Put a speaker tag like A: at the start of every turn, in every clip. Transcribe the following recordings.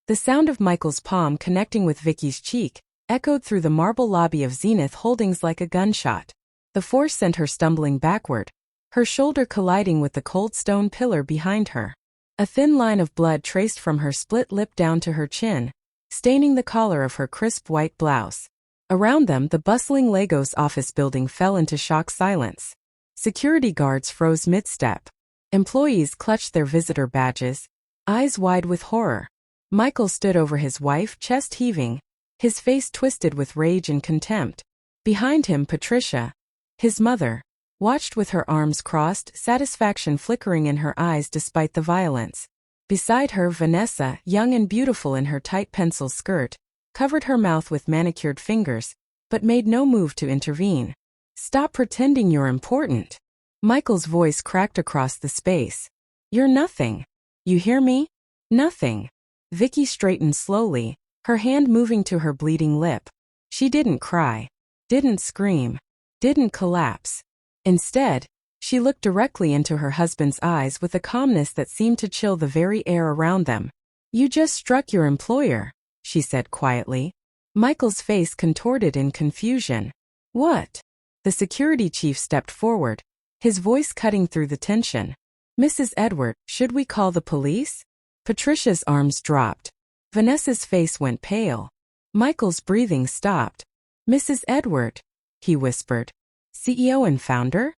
A: The sound of Michael's palm connecting with Vicky's cheek echoed through the marble lobby of Zenith Holdings like a gunshot. The force sent her stumbling backward, her shoulder colliding with the cold stone pillar behind her. A thin line of blood traced from her split lip down to her chin, staining the collar of her crisp white blouse. Around them, the bustling Lagos office building fell into shocked silence. Security guards froze mid-step. Employees clutched their visitor badges, eyes wide with horror. Michael stood over his wife, chest heaving, his face twisted with rage and contempt. Behind him, Patricia, his mother, watched with her arms crossed, satisfaction flickering in her eyes despite the violence. Beside her, Vanessa, young and beautiful in her tight pencil skirt, covered her mouth with manicured fingers, but made no move to intervene. "Stop pretending you're important." Michael's voice cracked across the space. "You're nothing. You hear me? Nothing." Vicky straightened slowly, her hand moving to her bleeding lip. She didn't cry, didn't scream, didn't collapse. Instead, she looked directly into her husband's eyes with a calmness that seemed to chill the very air around them. "You just struck your employer," she said quietly. Michael's face contorted in confusion. "What?" The security chief stepped forward, his voice cutting through the tension. "Mrs. Edward, should we call the police?" Patricia's arms dropped. Vanessa's face went pale. Michael's breathing stopped. "Mrs. Edward," he whispered. "CEO and founder?"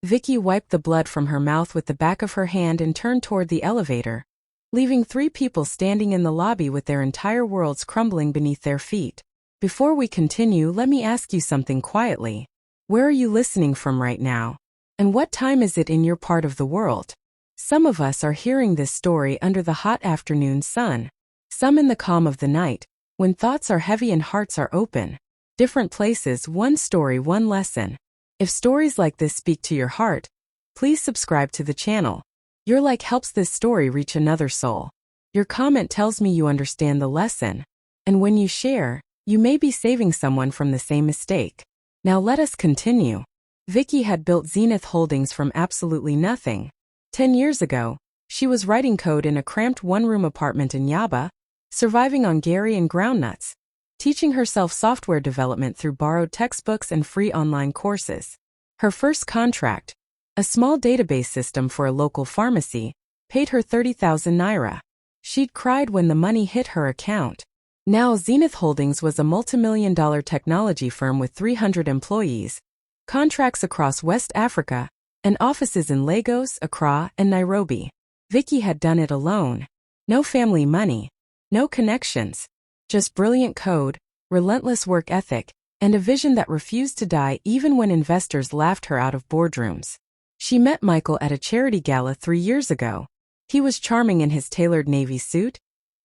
A: Vicky wiped the blood from her mouth with the back of her hand and turned toward the elevator, leaving 3 people standing in the lobby with their entire worlds crumbling beneath their feet. "Before we continue, let me ask you something quietly. Where are you listening from right now? And what time is it in your part of the world? Some of us are hearing this story under the hot afternoon sun. Some in the calm of the night, when thoughts are heavy and hearts are open. Different places, one story, one lesson. If stories like this speak to your heart, please subscribe to the channel. Your like helps this story reach another soul. Your comment tells me you understand the lesson. And when you share, you may be saving someone from the same mistake. Now let us continue." Vicky had built Zenith Holdings from absolutely nothing. 10 years ago, she was writing code in a cramped one-room apartment in Yaba, surviving on Gary and groundnuts, teaching herself software development through borrowed textbooks and free online courses. Her first contract, a small database system for a local pharmacy, paid her 30,000 naira. She'd cried when the money hit her account. Now Zenith Holdings was a multimillion-dollar technology firm with 300 employees, contracts across West Africa, and offices in Lagos, Accra, and Nairobi. Vicky had done it alone. No family money, no connections, just brilliant code, relentless work ethic, and a vision that refused to die even when investors laughed her out of boardrooms. She met Michael at a charity gala 3 years ago. He was charming in his tailored navy suit,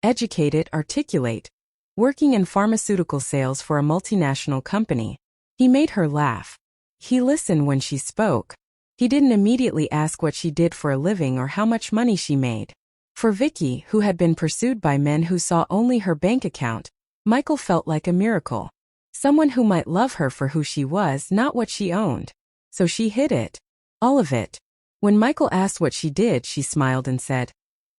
A: educated, articulate, working in pharmaceutical sales for a multinational company. He made her laugh. He listened when she spoke. He didn't immediately ask what she did for a living or how much money she made. For Vicky, who had been pursued by men who saw only her bank account, Michael felt like a miracle. Someone who might love her for who she was, not what she owned. So she hid it. All of it. When Michael asked what she did, she smiled and said,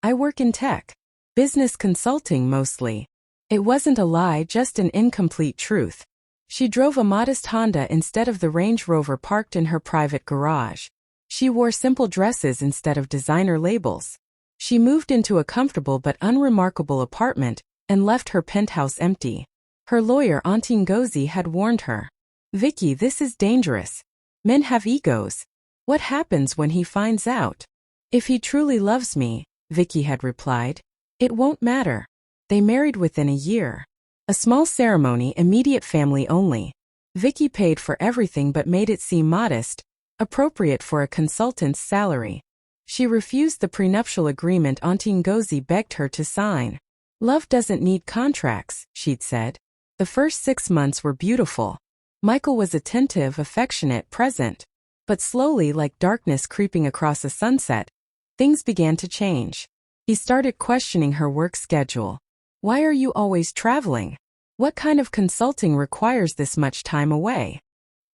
A: "I work in tech. Business consulting mostly." It wasn't a lie, just an incomplete truth. She drove a modest Honda instead of the Range Rover parked in her private garage. She wore simple dresses instead of designer labels. She moved into a comfortable but unremarkable apartment and left her penthouse empty. Her lawyer, Auntie Ngozi, had warned her. "Vicky, this is dangerous. Men have egos. What happens when he finds out?" "If he truly loves me," Vicky had replied, "it won't matter." They married within a year. A small ceremony, immediate family only. Vicky paid for everything but made it seem modest, appropriate for a consultant's salary. She refused the prenuptial agreement Auntie Ngozi begged her to sign. "Love doesn't need contracts," she'd said. The first 6 months were beautiful. Michael was attentive, affectionate, present. But slowly, like darkness creeping across a sunset, things began to change. He started questioning her work schedule. "Why are you always traveling? What kind of consulting requires this much time away?"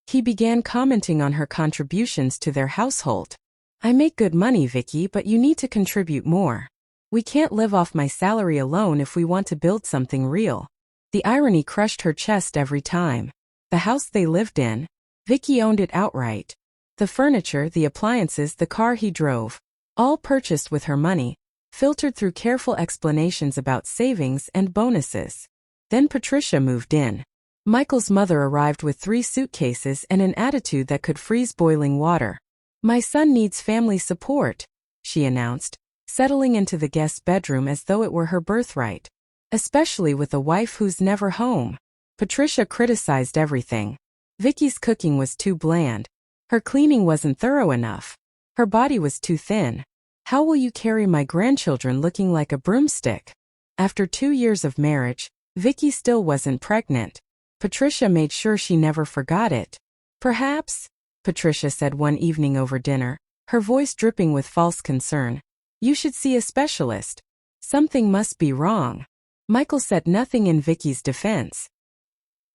A: He began commenting on her contributions to their household. "I make good money, Vicky, but you need to contribute more." We can't live off my salary alone if we want to build something real. The irony crushed her chest every time. The house they lived in, Vicky owned it outright. The furniture, the appliances, the car he drove, all purchased with her money, filtered through careful explanations about savings and bonuses. Then Patricia moved in. Michael's mother arrived with 3 suitcases and an attitude that could freeze boiling water. "My son needs family support," she announced, settling into the guest bedroom as though it were her birthright. "Especially with a wife who's never home." Patricia criticized everything. Vicky's cooking was too bland. Her cleaning wasn't thorough enough. Her body was too thin. "How will you carry my grandchildren looking like a broomstick?" After 2 years of marriage, Vicky still wasn't pregnant. Patricia made sure she never forgot it. "Perhaps," Patricia said one evening over dinner, her voice dripping with false concern, "you should see a specialist. Something must be wrong." Michael said nothing in Vicky's defense.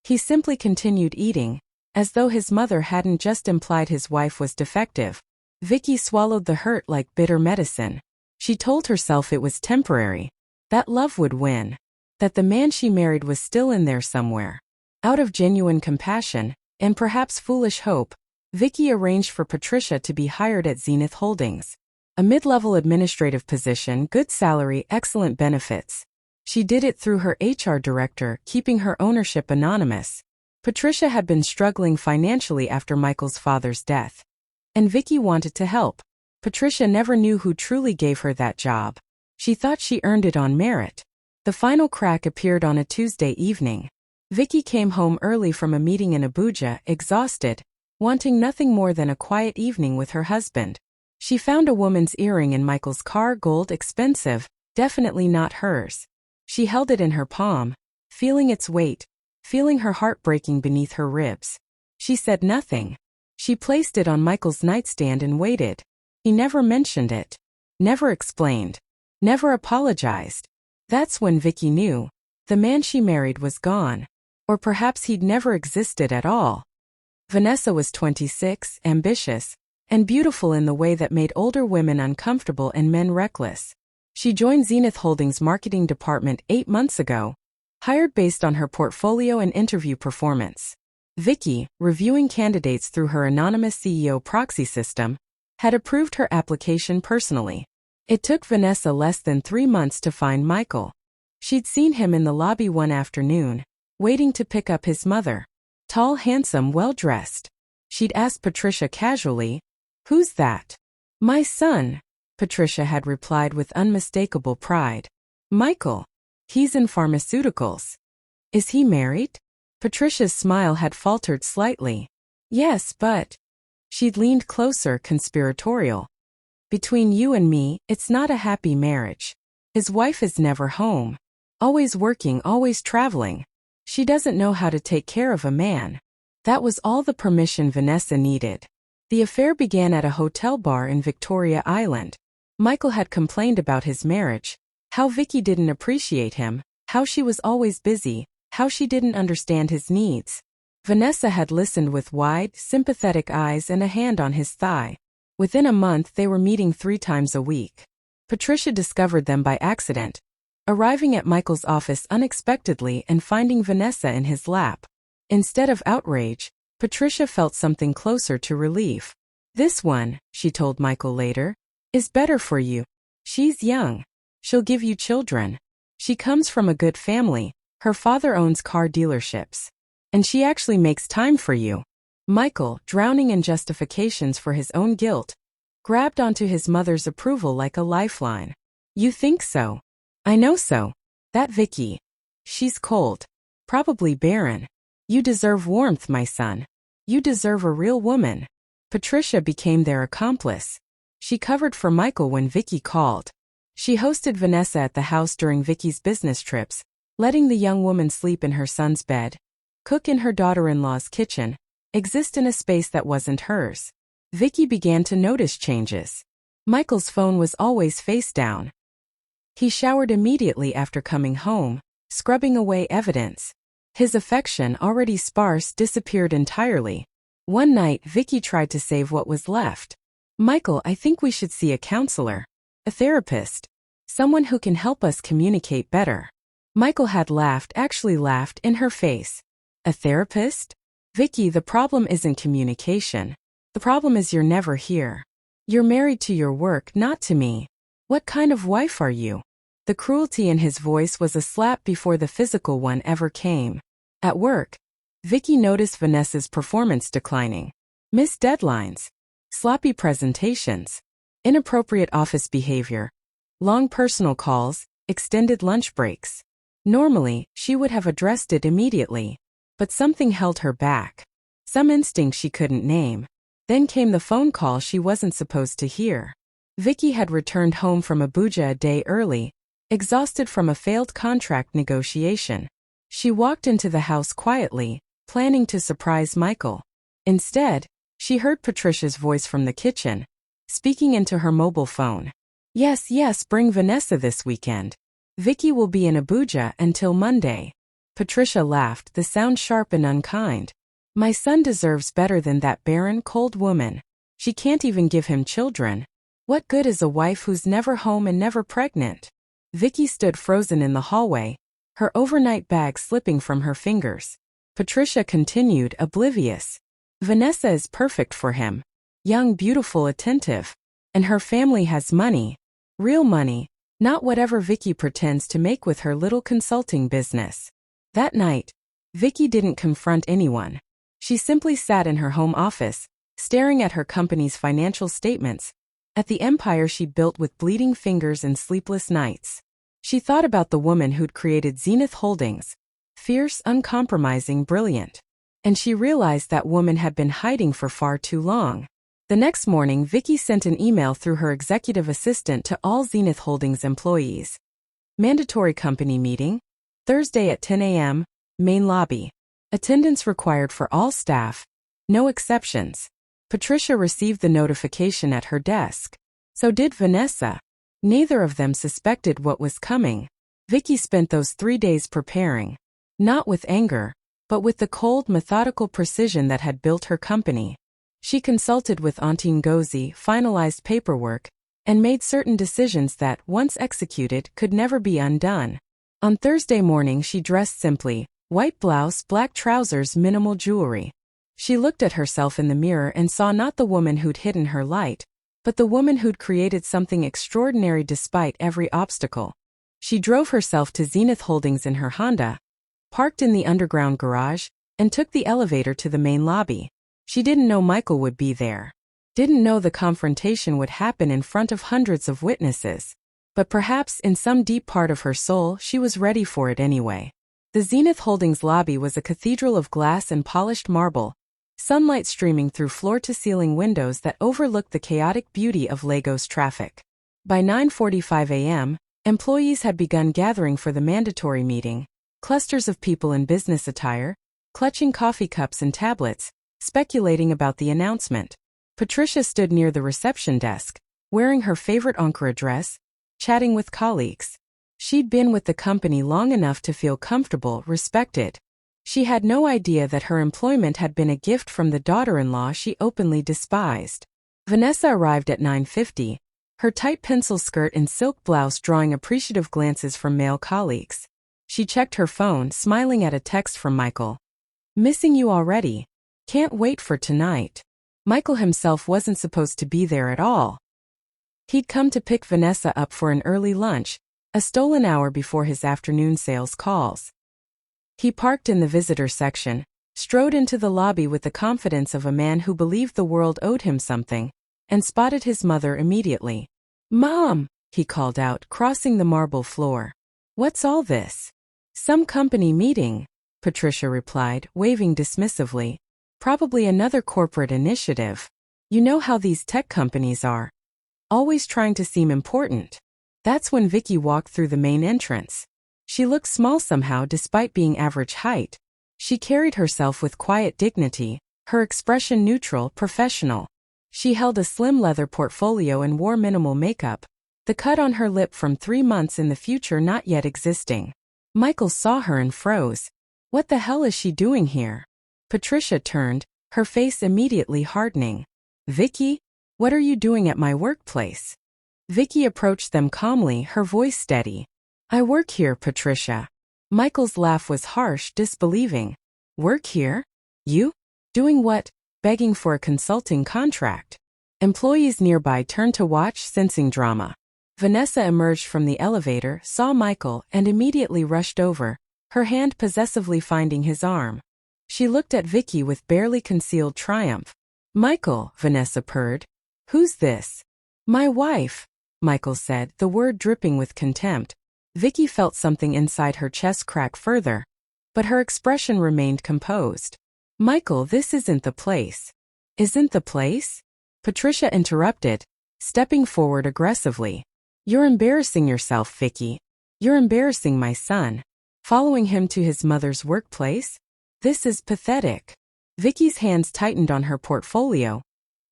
A: He simply continued eating, as though his mother hadn't just implied his wife was defective. Vicky swallowed the hurt like bitter medicine. She told herself it was temporary, that love would win, that the man she married was still in there somewhere. Out of genuine compassion, and perhaps foolish hope, Vicky arranged for Patricia to be hired at Zenith Holdings. A mid-level administrative position, good salary, excellent benefits. She did it through her HR director, keeping her ownership anonymous. Patricia had been struggling financially after Michael's father's death, and Vicky wanted to help. Patricia never knew who truly gave her that job. She thought she earned it on merit. The final crack appeared on a Tuesday evening. Vicky came home early from a meeting in Abuja, exhausted, wanting nothing more than a quiet evening with her husband. She found a woman's earring in Michael's car, gold, expensive, definitely not hers. She held it in her palm, feeling its weight, feeling her heart breaking beneath her ribs. She said nothing. She placed it on Michael's nightstand and waited. He never mentioned it, never explained, never apologized. That's when Vicky knew. The man she married was gone. Or perhaps he'd never existed at all. Vanessa was 26, ambitious, and beautiful in the way that made older women uncomfortable and men reckless. She joined Zenith Holdings' marketing department 8 months ago, hired based on her portfolio and interview performance. Vicky, reviewing candidates through her anonymous CEO proxy system, had approved her application personally. It took Vanessa less than 3 months to find Michael. She'd seen him in the lobby one afternoon, waiting to pick up his mother. Tall, handsome, well-dressed. She'd asked Patricia casually, "Who's that?" "My son," Patricia had replied with unmistakable pride. "Michael. He's in pharmaceuticals." "Is he married?" Patricia's smile had faltered slightly. "Yes, but..." She'd leaned closer, conspiratorial. "Between you and me, it's not a happy marriage. His wife is never home. Always working, always traveling. She doesn't know how to take care of a man." That was all the permission Vanessa needed. The affair began at a hotel bar in Victoria Island. Michael had complained about his marriage, how Vicky didn't appreciate him, how she was always busy, how she didn't understand his needs. Vanessa had listened with wide, sympathetic eyes and a hand on his thigh. Within a month they were meeting 3 times a week. Patricia discovered them by accident, arriving at Michael's office unexpectedly and finding Vanessa in his lap. Instead of outrage, Patricia felt something closer to relief. "This one," she told Michael later, "is better for you. She's young. She'll give you children. She comes from a good family. Her father owns car dealerships. And she actually makes time for you." Michael, drowning in justifications for his own guilt, grabbed onto his mother's approval like a lifeline. "You think so? I know so. That Vicky. She's cold. Probably barren. You deserve warmth, my son. You deserve a real woman." Patricia became their accomplice. She covered for Michael when Vicky called. She hosted Vanessa at the house during Vicky's business trips, letting the young woman sleep in her son's bed, cook in her daughter-in-law's kitchen, exist in a space that wasn't hers. Vicky began to notice changes. Michael's phone was always face down. He showered immediately after coming home, scrubbing away evidence. His affection, already sparse, disappeared entirely. One night, Vicky tried to save what was left. "Michael, I think we should see a counselor. A therapist." Someone who can help us communicate better. Michael had laughed, actually laughed, in her face. A therapist? Vicky, the problem isn't communication. The problem is you're never here. You're married to your work, not to me. What kind of wife are you? The cruelty in his voice was a slap before the physical one ever came. At work, Vicky noticed Vanessa's performance declining. Missed deadlines, sloppy presentations, inappropriate office behavior, long personal calls, extended lunch breaks. Normally, she would have addressed it immediately. But something held her back. Some instinct she couldn't name. Then came the phone call she wasn't supposed to hear. Vicky had returned home from Abuja a day early, exhausted from a failed contract negotiation. She walked into the house quietly, planning to surprise Michael. Instead, she heard Patricia's voice from the kitchen, speaking into her mobile phone. Yes, bring Vanessa this weekend. Vicky will be in Abuja until Monday. Patricia laughed, the sound sharp and unkind. My son deserves better than that barren, cold woman. She can't even give him children. What good is a wife who's never home and never pregnant? Vicky stood frozen in the hallway, her overnight bag slipping from her fingers. Patricia continued, oblivious. Vanessa is perfect for him. Young, beautiful, attentive. And her family has money. Real money, not whatever Vicky pretends to make with her little consulting business. That night, Vicky didn't confront anyone. She simply sat in her home office, staring at her company's financial statements, at the empire she'd built with bleeding fingers and sleepless nights. She thought about the woman who'd created Zenith Holdings, fierce, uncompromising, brilliant. And she realized that woman had been hiding for far too long. The next morning, Vicky sent an email through her executive assistant to all Zenith Holdings employees. Mandatory company meeting, Thursday at 10 a.m., main lobby. Attendance required for all staff. No exceptions. Patricia received the notification at her desk. So did Vanessa. Neither of them suspected what was coming. Vicky spent those 3 days preparing. Not with anger, but with the cold, methodical precision that had built her company. She consulted with Auntie Ngozi, finalized paperwork, and made certain decisions that, once executed, could never be undone. On Thursday morning she dressed simply, white blouse, black trousers, minimal jewelry. She looked at herself in the mirror and saw not the woman who'd hidden her light, but the woman who'd created something extraordinary despite every obstacle. She drove herself to Zenith Holdings in her Honda, parked in the underground garage, and took the elevator to the main lobby. She didn't know Michael would be there. Didn't know the confrontation would happen in front of hundreds of witnesses. But perhaps in some deep part of her soul she was ready for it anyway. The Zenith Holdings lobby was a cathedral of glass and polished marble, sunlight streaming through floor-to-ceiling windows that overlooked the chaotic beauty of Lagos traffic. By 9:45 a.m., employees had begun gathering for the mandatory meeting, clusters of people in business attire, clutching coffee cups and tablets, speculating about the announcement. Patricia stood near the reception desk, wearing her favorite Ankara dress, chatting with colleagues. She'd been with the company long enough to feel comfortable, respected. She had no idea that her employment had been a gift from the daughter-in-law she openly despised. Vanessa arrived at 9:50, her tight pencil skirt and silk blouse drawing appreciative glances from male colleagues. She checked her phone, smiling at a text from Michael. Missing you already. Can't wait for tonight. Michael himself wasn't supposed to be there at all. He'd come to pick Vanessa up for an early lunch, a stolen hour before his afternoon sales calls. He parked in the visitor section, strode into the lobby with the confidence of a man who believed the world owed him something, and spotted his mother immediately. "Mom!" he called out, crossing the marble floor. "What's all this?" "Some company meeting," Patricia replied, waving dismissively. "Probably another corporate initiative. You know how these tech companies are. Always trying to seem important." That's when Vicky walked through the main entrance. She looked small somehow despite being average height. She carried herself with quiet dignity, her expression neutral, professional. She held a slim leather portfolio and wore minimal makeup, the cut on her lip from 3 months in the future not yet existing. Michael saw her and froze. What the hell is she doing here? Patricia turned, her face immediately hardening. "Vicky, what are you doing at my workplace?" Vicky approached them calmly, her voice steady. I work here, Patricia. Michael's laugh was harsh, disbelieving. Work here? You? Doing what? Begging for a consulting contract. Employees nearby turned to watch, sensing drama. Vanessa emerged from the elevator, saw Michael, and immediately rushed over, her hand possessively finding his arm. She looked at Vicky with barely concealed triumph. Michael, Vanessa purred. Who's this? My wife, Michael said, the word dripping with contempt. Vicky felt something inside her chest crack further, but her expression remained composed. Michael, this isn't the place. Isn't the place? Patricia interrupted, stepping forward aggressively. You're embarrassing yourself, Vicky. You're embarrassing my son. Following him to his mother's workplace? This is pathetic. Vicky's hands tightened on her portfolio,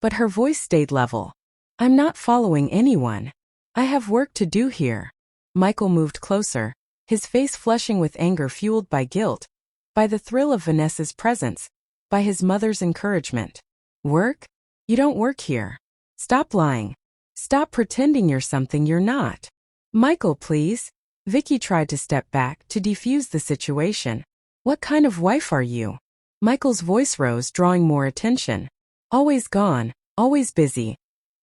A: but her voice stayed level. I'm not following anyone. I have work to do here. Michael moved closer, his face flushing with anger fueled by guilt, by the thrill of Vanessa's presence, by his mother's encouragement. Work? You don't work here. Stop lying. Stop pretending you're something you're not. Michael, please. Vicky tried to step back to defuse the situation. What kind of wife are you? Michael's voice rose, drawing more attention. Always gone, always busy,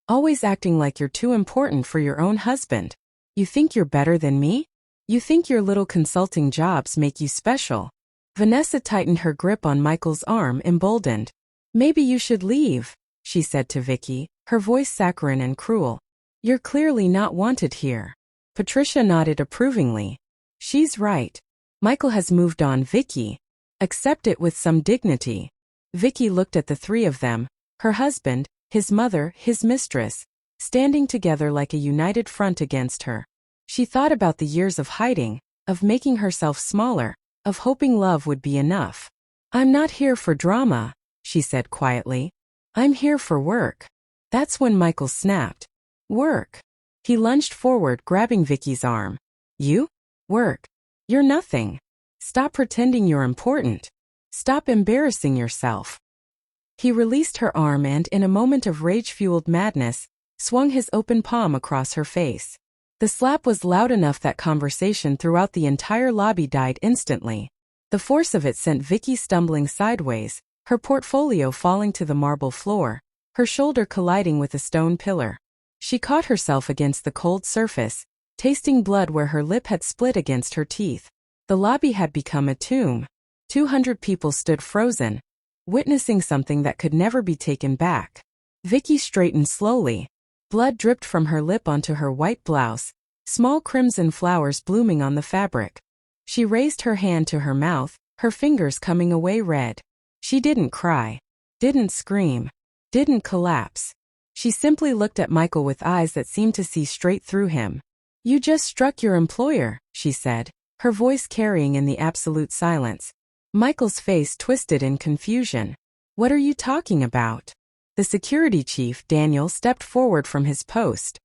A: always acting like you're too important for your own husband. You think you're better than me? You think your little consulting jobs make you special? Vanessa tightened her grip on Michael's arm, emboldened. Maybe you should leave, she said to Vicky, her voice saccharine and cruel. You're clearly not wanted here. Patricia nodded approvingly. She's right. Michael has moved on, Vicky. Accept it with some dignity. Vicky looked at the three of them, her husband, his mother, his mistress, standing together like a united front against her. She thought about the years of hiding, of making herself smaller, of hoping love would be enough. I'm not here for drama, she said quietly. I'm here for work. That's when Michael snapped. Work. He lunged forward, grabbing Vicky's arm. You? Work. You're nothing. Stop pretending you're important. Stop embarrassing yourself. He released her arm and, in a moment of rage-fueled madness, swung his open palm across her face. The slap was loud enough that conversation throughout the entire lobby died instantly. The force of it sent Vicky stumbling sideways, her portfolio falling to the marble floor, her shoulder colliding with a stone pillar. She caught herself against the cold surface, tasting blood where her lip had split against her teeth. The lobby had become a tomb. 200 people stood frozen, witnessing something that could never be taken back. Vicky straightened slowly. Blood dripped from her lip onto her white blouse, small crimson flowers blooming on the fabric. She raised her hand to her mouth, her fingers coming away red. She didn't cry, didn't scream, didn't collapse. She simply looked at Michael with eyes that seemed to see straight through him. You just struck your employer, she said, her voice carrying in the absolute silence. Michael's face twisted in confusion. What are you talking about? The security chief, Daniel, stepped forward from his post.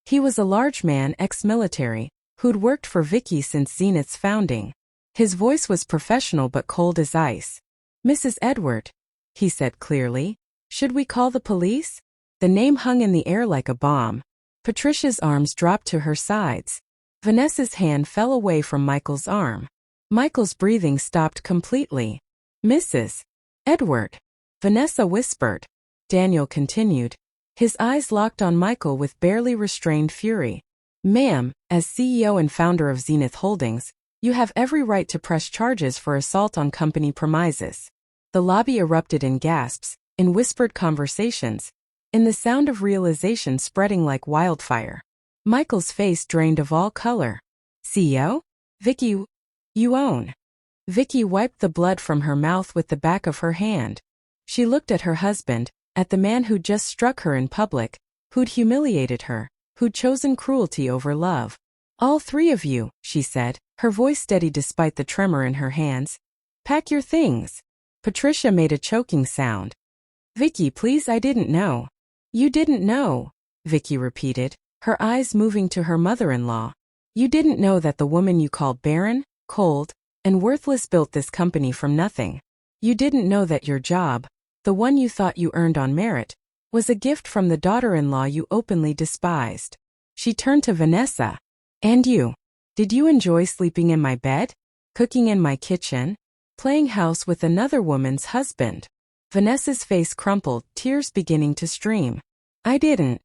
A: He was a large man, ex-military, who'd worked for Vicky since Zenith's founding. His voice was professional but cold as ice. Mrs. Edward, he said clearly, should we call the police? The name hung in the air like a bomb. Patricia's arms dropped to her sides. Vanessa's hand fell away from Michael's arm. Michael's breathing stopped completely. Mrs. Edward, Vanessa whispered. Daniel continued, his eyes locked on Michael with barely restrained fury. Ma'am, as CEO and founder of Zenith Holdings, you have every right to press charges for assault on company premises. The lobby erupted in gasps, in whispered conversations, in the sound of realization spreading like wildfire. Michael's face drained of all color. CEO? Vicky, you own. Vicky wiped the blood from her mouth with the back of her hand. She looked at her husband, at the man who'd just struck her in public, who'd humiliated her, who'd chosen cruelty over love. All three of you, she said, her voice steady despite the tremor in her hands. Pack your things. Patricia made a choking sound. Vicky, please, I didn't know. You didn't know, Vicky repeated, her eyes moving to her mother-in-law. You didn't know that the woman you called barren, cold, and worthless built this company from nothing. You didn't know that your job, the one you thought you earned on merit, was a gift from the daughter-in-law you openly despised. She turned to Vanessa. And you? Did you enjoy sleeping in my bed? Cooking in my kitchen? Playing house with another woman's husband? Vanessa's face crumpled, tears beginning to stream. I didn't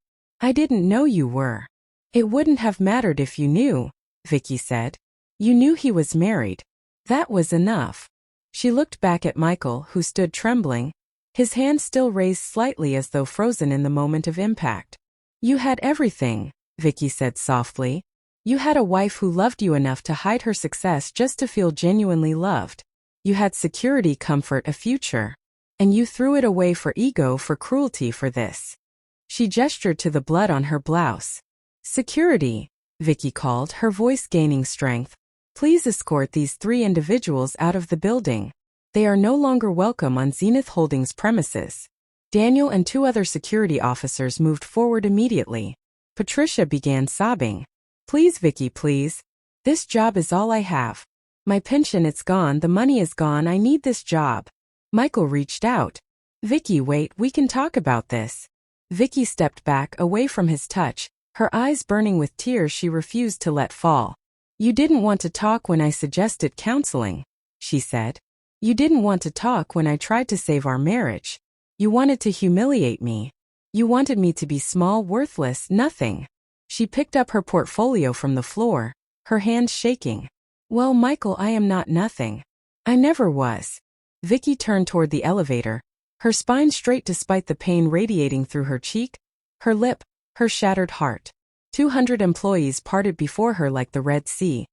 A: know you were. It wouldn't have mattered if you knew, Vicky said. You knew he was married. That was enough. She looked back at Michael, who stood trembling, his hand still raised slightly as though frozen in the moment of impact. You had everything, Vicky said softly. You had a wife who loved you enough to hide her success just to feel genuinely loved. You had security, comfort, a future. And you threw it away for ego, for cruelty, for this. She gestured to the blood on her blouse. Security, Vicky called, her voice gaining strength. Please escort these 3 individuals out of the building. They are no longer welcome on Zenith Holdings premises. Daniel and 2 other security officers moved forward immediately. Patricia began sobbing. Please, Vicky, please. This job is all I have. My pension, it's gone, the money is gone, I need this job. Michael reached out. Vicky, wait, we can talk about this. Vicky stepped back, away from his touch, her eyes burning with tears she refused to let fall. You didn't want to talk when I suggested counseling, she said. You didn't want to talk when I tried to save our marriage. You wanted to humiliate me. You wanted me to be small, worthless, nothing. She picked up her portfolio from the floor, her hands shaking. Well, Michael, I am not nothing. I never was. Vicky turned toward the elevator, her spine straight despite the pain radiating through her cheek, her lip, her shattered heart. 200 employees parted before her like the Red Sea.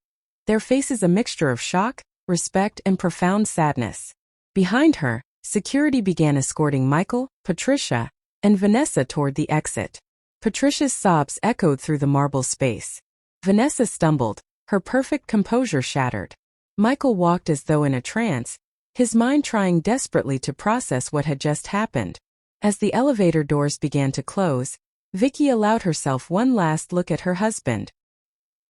A: Their faces a mixture of shock, respect, and profound sadness. Behind her, security began escorting Michael, Patricia, and Vanessa toward the exit. Patricia's sobs echoed through the marble space. Vanessa stumbled, her perfect composure shattered. Michael walked as though in a trance, his mind trying desperately to process what had just happened. As the elevator doors began to close, Vicky allowed herself one last look at her husband.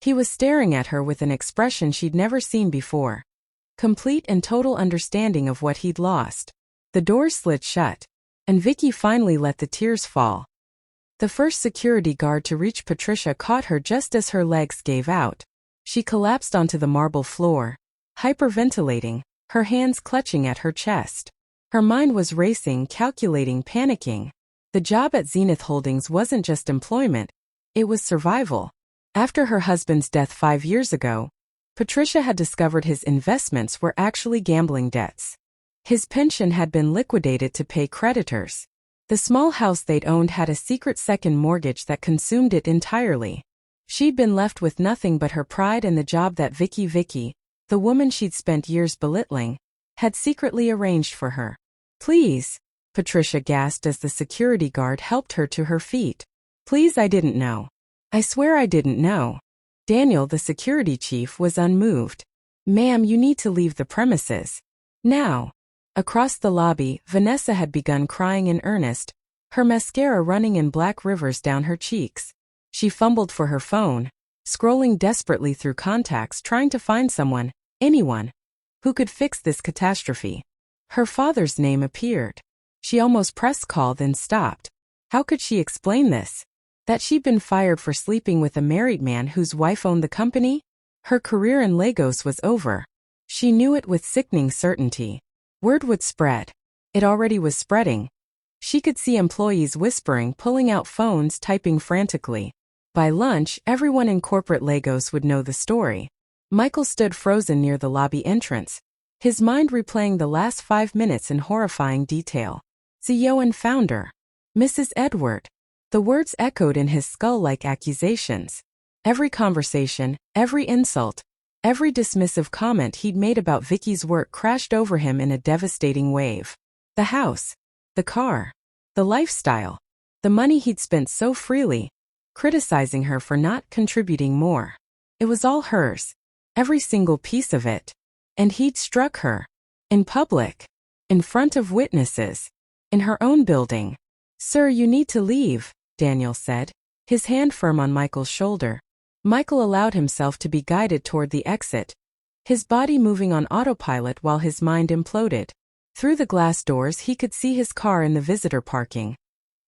A: He was staring at her with an expression she'd never seen before. Complete and total understanding of what he'd lost. The doors slid shut, and Vicky finally let the tears fall. The first security guard to reach Patricia caught her just as her legs gave out. She collapsed onto the marble floor, hyperventilating, her hands clutching at her chest. Her mind was racing, calculating, panicking. The job at Zenith Holdings wasn't just employment, it was survival. After her husband's death 5 years ago, Patricia had discovered his investments were actually gambling debts. His pension had been liquidated to pay creditors. The small house they'd owned had a secret second mortgage that consumed it entirely. She'd been left with nothing but her pride and the job that Vicky, the woman she'd spent years belittling, had secretly arranged for her. Please, Patricia gasped as the security guard helped her to her feet. Please, I didn't know. I swear I didn't know. Daniel, the security chief, was unmoved. Ma'am, you need to leave the premises. Now. Across the lobby, Vanessa had begun crying in earnest, her mascara running in black rivers down her cheeks. She fumbled for her phone, scrolling desperately through contacts trying to find someone, anyone, who could fix this catastrophe. Her father's name appeared. She almost pressed call then stopped. How could she explain this? That she'd been fired for sleeping with a married man whose wife owned the company? Her career in Lagos was over. She knew it with sickening certainty. Word would spread. It already was spreading. She could see employees whispering, pulling out phones, typing frantically. By lunch, everyone in corporate Lagos would know the story. Michael stood frozen near the lobby entrance, his mind replaying the last 5 minutes in horrifying detail. CEO and founder. Mrs. Edward. The words echoed in his skull like accusations. Every conversation, every insult, every dismissive comment he'd made about Vicky's work crashed over him in a devastating wave. The house, the car, the lifestyle, the money he'd spent so freely, criticizing her for not contributing more. It was all hers, every single piece of it. And he'd struck her. In public. In front of witnesses. In her own building. Sir, you need to leave, Daniel said, his hand firm on Michael's shoulder. Michael allowed himself to be guided toward the exit, his body moving on autopilot while his mind imploded. Through the glass doors he could see his car in the visitor parking.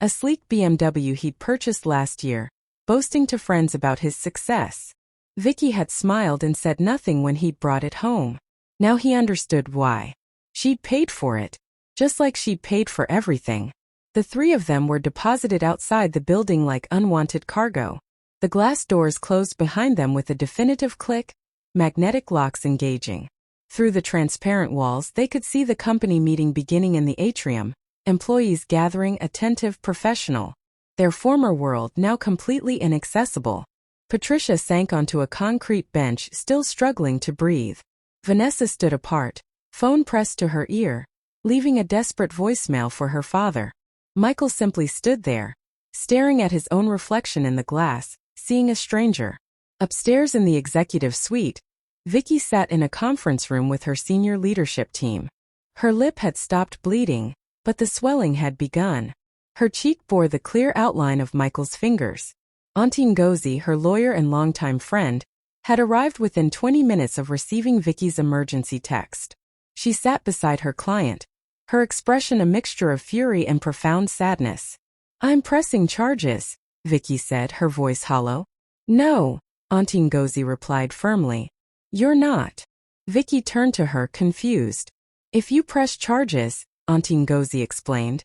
A: A sleek BMW he'd purchased last year, boasting to friends about his success. Vicky had smiled and said nothing when he'd brought it home. Now he understood why. She'd paid for it, just like she'd paid for everything. The three of them were deposited outside the building like unwanted cargo. The glass doors closed behind them with a definitive click, magnetic locks engaging. Through the transparent walls they could see the company meeting beginning in the atrium, employees gathering, attentive, professional. Their former world now completely inaccessible. Patricia sank onto a concrete bench, still struggling to breathe. Vanessa stood apart, phone pressed to her ear, leaving a desperate voicemail for her father. Michael simply stood there, staring at his own reflection in the glass, seeing a stranger. Upstairs in the executive suite, Vicky sat in a conference room with her senior leadership team. Her lip had stopped bleeding, but the swelling had begun. Her cheek bore the clear outline of Michael's fingers. Auntie Ngozi, her lawyer and longtime friend, had arrived within 20 minutes of receiving Vicky's emergency text. She sat beside her client, her expression a mixture of fury and profound sadness. "I'm pressing charges," Vicky said, her voice hollow. "No," Auntie Ngozi replied firmly. "You're not." Vicky turned to her, confused. "If you press charges," Auntie Ngozi explained,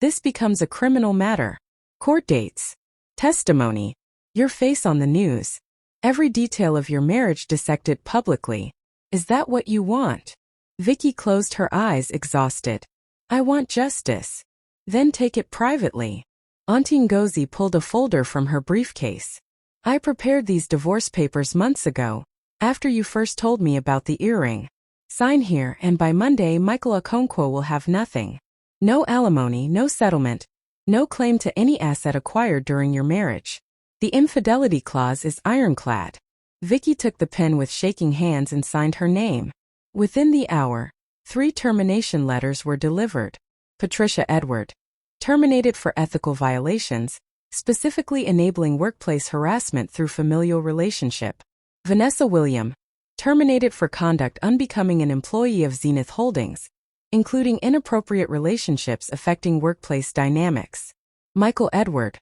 A: "this becomes a criminal matter. Court dates, testimony, your face on the news, every detail of your marriage dissected publicly. Is that what you want?" Vicky closed her eyes, exhausted. "I want justice." "Then take it privately." Auntie Ngozi pulled a folder from her briefcase. "I prepared these divorce papers months ago, after you first told me about the earring. Sign here and by Monday Michael Okonkwo will have nothing. No alimony, no settlement, no claim to any asset acquired during your marriage. The infidelity clause is ironclad." Vicky took the pen with shaking hands and signed her name. Within the hour, 3 termination letters were delivered. Patricia Edward, terminated for ethical violations, specifically enabling workplace harassment through familial relationship. Vanessa William, terminated for conduct unbecoming an employee of Zenith Holdings, including inappropriate relationships affecting workplace dynamics. Michael Edward,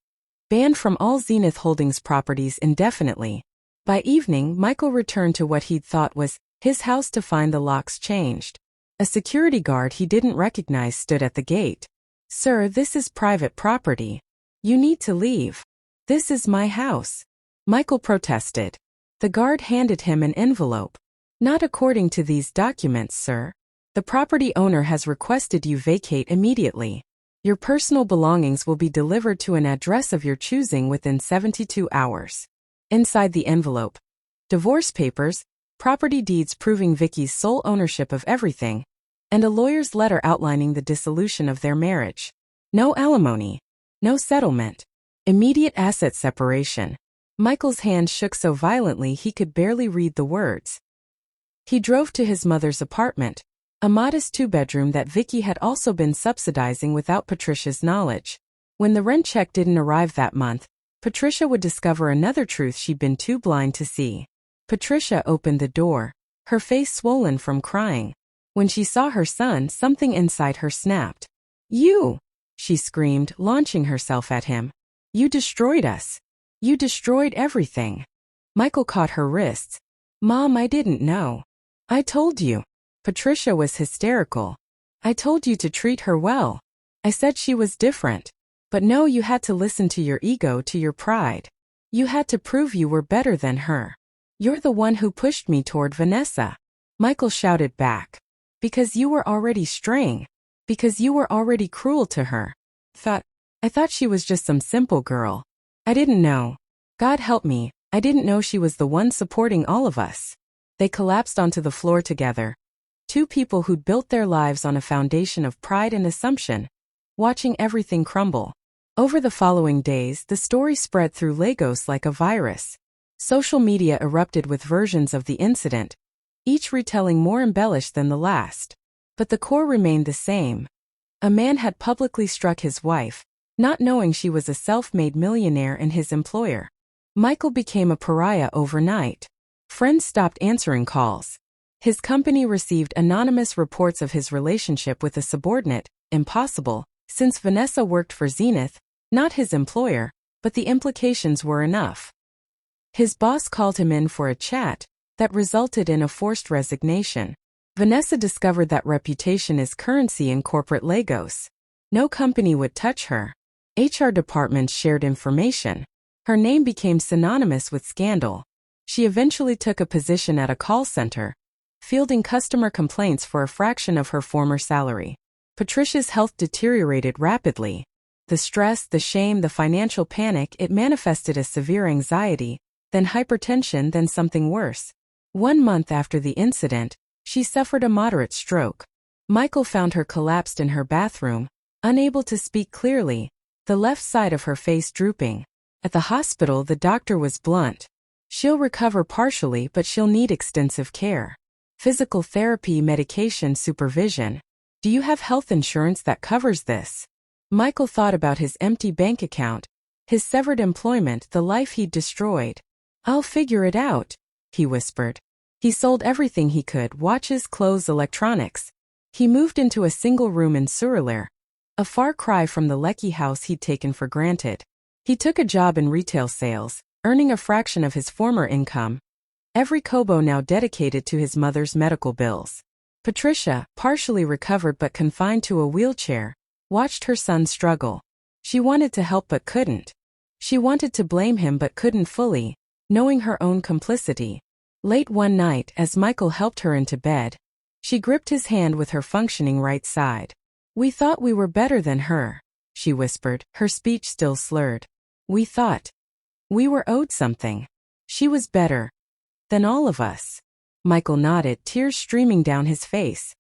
A: banned from all Zenith Holdings properties indefinitely. By evening, Michael returned to what he'd thought was his house to find the locks changed. A security guard he didn't recognize stood at the gate. "Sir, this is private property. You need to leave. This is my house." Michael protested. The guard handed him an envelope. "Not according to these documents, sir. The property owner has requested you vacate immediately. Your personal belongings will be delivered to an address of your choosing within 72 hours. Inside the envelope, divorce papers, property deeds proving Vicky's sole ownership of everything, and a lawyer's letter outlining the dissolution of their marriage. No alimony, no settlement, immediate asset separation. Michael's hand shook so violently he could barely read the words. He drove to his mother's apartment, a modest 2-bedroom that Vicky had also been subsidizing without Patricia's knowledge. When the rent check didn't arrive that month, Patricia would discover another truth she'd been too blind to see. Patricia opened the door, her face swollen from crying. When she saw her son, something inside her snapped. "You!" she screamed, launching herself at him. "You destroyed us. You destroyed everything." Michael caught her wrists. "Mom, I didn't know. I told you." Patricia was hysterical. "I told you to treat her well. I said she was different. But no, you had to listen to your ego, to your pride. You had to prove you were better than her. You're the one who pushed me toward Vanessa." Michael shouted back. "Because you were already straying. Because you were already cruel to her. I thought she was just some simple girl. I didn't know. God help me, I didn't know she was the one supporting all of us." They collapsed onto the floor together. 2 people who'd built their lives on a foundation of pride and assumption, watching everything crumble. Over the following days, the story spread through Lagos like a virus. Social media erupted with versions of the incident, each retelling more embellished than the last. But the core remained the same. A man had publicly struck his wife, not knowing she was a self-made millionaire and his employer. Michael became a pariah overnight. Friends stopped answering calls. His company received anonymous reports of his relationship with a subordinate, impossible, since Vanessa worked for Zenith, not his employer. but the implications were enough. His boss called him in for a chat that resulted in a forced resignation. Vanessa discovered that reputation is currency in corporate Lagos. No company would touch her. HR departments shared information. Her name became synonymous with scandal. She eventually took a position at a call center, fielding customer complaints for a fraction of her former salary. Patricia's health deteriorated rapidly. The stress, the shame, the financial panic, it manifested as severe anxiety, then hypertension, then something worse. 1 month after the incident, she suffered a moderate stroke. Michael found her collapsed in her bathroom, unable to speak clearly, the left side of her face drooping. At the hospital, the doctor was blunt. She'll recover partially, but she'll need extensive care. Physical therapy, medication, supervision. Do you have health insurance that covers this? Michael thought about his empty bank account, his severed employment, the life he'd destroyed. I'll figure it out, he whispered. He sold everything he could, watches, clothes, electronics. He moved into a single room in Surulere, a far cry from the Lekki house he'd taken for granted. He took a job in retail sales, earning a fraction of his former income. Every kobo now dedicated to his mother's medical bills. Patricia, partially recovered but confined to a wheelchair, watched her son struggle. She wanted to help but couldn't. She wanted to blame him but couldn't fully, knowing her own complicity. Late one night, as Michael helped her into bed, she gripped his hand with her functioning right side. We thought we were better than her, she whispered, her speech still slurred. We thought we were owed something. She was better than all of us. Michael nodded, tears streaming down his face.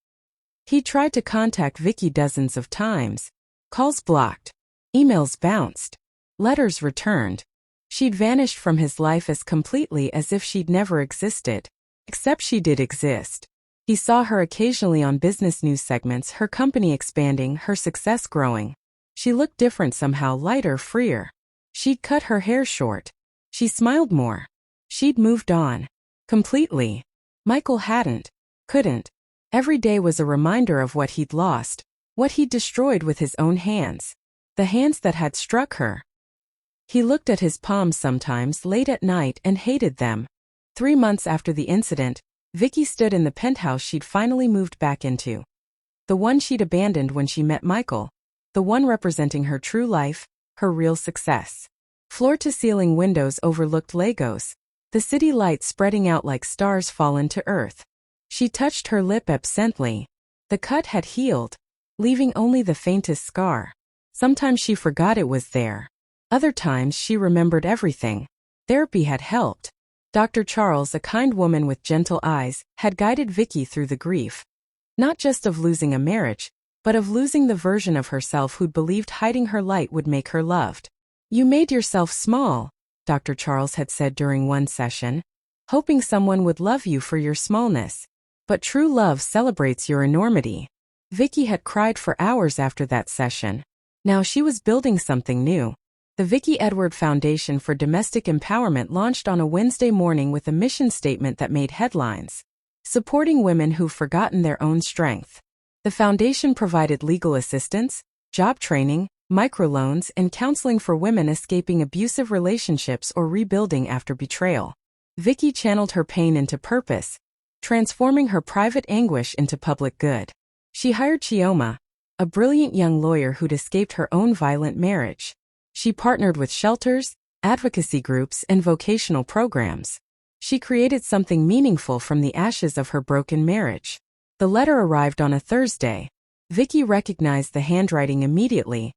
A: He tried to contact Vicky dozens of times. Calls blocked. Emails bounced. Letters returned. She'd vanished from his life as completely as if she'd never existed. Except she did exist. He saw her occasionally on business news segments, her company expanding, her success growing. She looked different somehow, lighter, freer. She'd cut her hair short. She smiled more. She'd moved on. Completely. Michael hadn't. Couldn't. Every day was a reminder of what he'd lost, what he'd destroyed with his own hands. The hands that had struck her. He looked at his palms sometimes late at night and hated them. 3 months after the incident, Vicky stood in the penthouse she'd finally moved back into. The one she'd abandoned when she met Michael. The one representing her true life, her real success. Floor-to-ceiling windows overlooked Lagos, the city lights spreading out like stars fallen to earth. She touched her lip absently. The cut had healed, leaving only the faintest scar. Sometimes she forgot it was there. Other times she remembered everything. Therapy had helped. Dr. Charles, a kind woman with gentle eyes, had guided Vicky through the grief. Not just of losing a marriage, but of losing the version of herself who'd believed hiding her light would make her loved. You made yourself small, Dr. Charles had said during one session, hoping someone would love you for your smallness. But true love celebrates your enormity. Vicky had cried for hours after that session. Now she was building something new. The Vicky Edward Foundation for Domestic Empowerment launched on a Wednesday morning with a mission statement that made headlines. Supporting women who've forgotten their own strength. The foundation provided legal assistance, job training, microloans, and counseling for women escaping abusive relationships or rebuilding after betrayal. Vicky channeled her pain into purpose, transforming her private anguish into public good. She hired Chioma, a brilliant young lawyer who'd escaped her own violent marriage. She partnered with shelters, advocacy groups, and vocational programs. She created something meaningful from the ashes of her broken marriage. The letter arrived on a Thursday. Vicky recognized the handwriting immediately.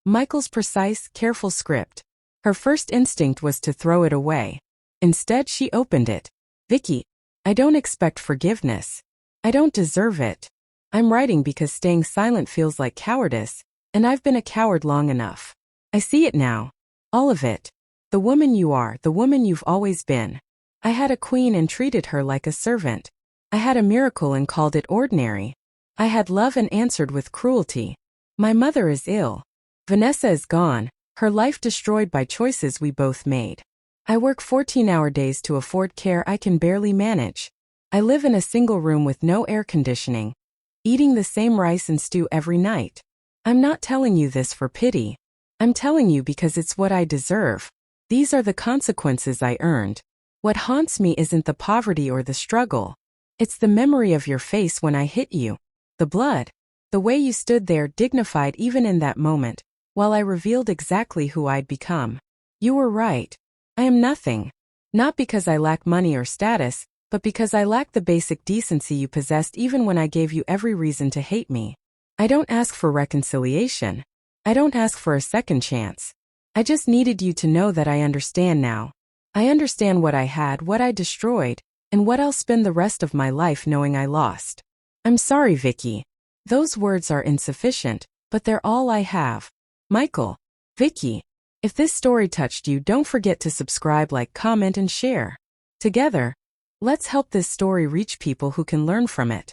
A: Michael's precise, careful script. Her first instinct was to throw it away. Instead, she opened it. Vicky, I don't expect forgiveness. I don't deserve it. I'm writing because staying silent feels like cowardice, and I've been a coward long enough. I see it now. All of it. The woman you are, the woman you've always been. I had a queen and treated her like a servant. I had a miracle and called it ordinary. I had love and answered with cruelty. My mother is ill. Vanessa is gone, her life destroyed by choices we both made. I work 14-hour days to afford care I can barely manage. I live in a single room with no air conditioning, eating the same rice and stew every night. I'm not telling you this for pity. I'm telling you because it's what I deserve. These are the consequences I earned. What haunts me isn't the poverty or the struggle. It's the memory of your face when I hit you. The blood. The way you stood there dignified even in that moment, while I revealed exactly who I'd become. You were right. I am nothing. Not because I lack money or status, but because I lack the basic decency you possessed even when I gave you every reason to hate me. I don't ask for reconciliation. I don't ask for a second chance. I just needed you to know that I understand now. I understand what I had, what I destroyed, and what I'll spend the rest of my life knowing I lost. I'm sorry, Vicky. Those words are insufficient, but they're all I have. Michael. Vicky. If this story touched you, don't forget to subscribe, like, comment, and share. Together, let's help this story reach people who can learn from it.